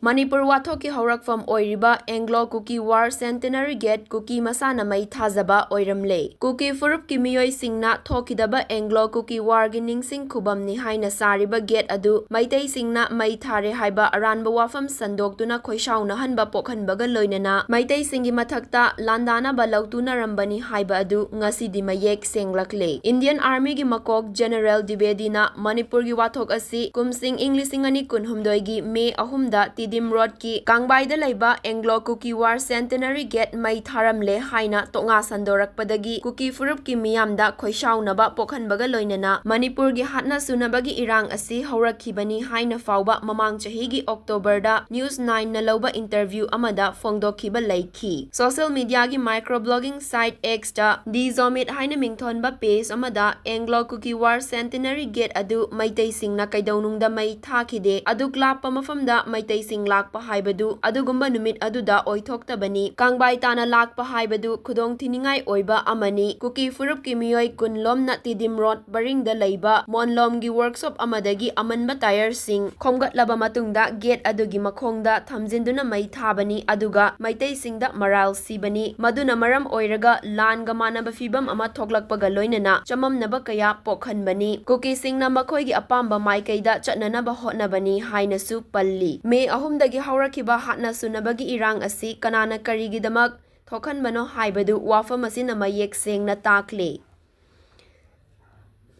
Manipur Wathokki Hourakpham Oiriba Anglo-Kuk War Centenary Gate Kuki Masana Mai Thajaba Oiramle. Kuki Hourakpham miyoi singna thokidaba Anglo-Kuk War gi ningsing khubamni haina sariba gate adu Maitai singna mai thare haiba aranba wafam sandoktuna khoisauna hanba pokhanbaga loinana Maitai singi mathakta landana ba lautuna rambani haiba adu ngasidi mayek senglakle. Indian Army gi makok General Dibedina Manipur gi wathok asi kumsing Englishing ani kunhumdoi gi May 3 Dim Road ki Kangbai da laiba Anglo-Kuk War Centenary Gate mai tharamle haina tonga sandorakpadagi Kuki Hourakpham miyamda khoisaunaba pokhanbaga loinana Manipur gi hatna sunabagi irang asi haurakkhibani haina fauba mamang chahi gi October da News 9 na lauba interview amada fongdokhiba laiki. Social media gi microblogging site X da Dizomit haina mingthonba page amada Anglo-Kuk War Centenary Gate adu Maitai singna kaidaunungda mai thakide adu klappa mafamda Maitai sing lakpa haibadu adugumba numit aduda oithoktabani Kangbai tana lakpa haibadu khudong thiningai oiba amani Kuki Hourakpham miyoi kunlomna Tidim Road baringda laiba monlomgi workshop amadagi amanba tire sing khomgatlaba matungda gate adugi makhongda thamjinduna mai thabani aduga Maitai singda maral sibani maduna maram oiraga langa manaba fibam ama thoklakpaga loinana chamamnaba kaya pokhanbani Kuki singna makhoigi apamba maikaida chatnanaba hotnabani hainasu palli. May 3 dagi haurakhiba hatna sunabagi irang asi kanana karigidamak thokhanbano haibadu wafam asina mayek sengna takle.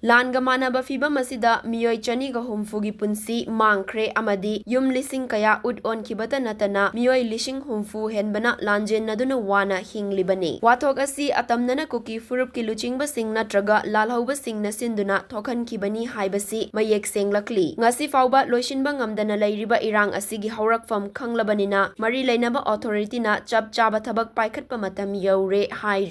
Langa manaba fibam asida miyoi chani ga humfugi punsi mangkhre amadi yum lising kaya ud on kibata natana miyoi lising humfu henbana lanjen naduna wana hinglibani. Wathok asi atamnana Kuki Hourakpham luchingba sing natraga lalhauba sing na sinduna thokhan kibani haibasi mayek senglakli. Ngasi fauba loishinba ngamdana lairiba irang asigi Hourakpham khanglabanina mari lainaba authority na chap chaba thabak paikhatpa matam yaure hai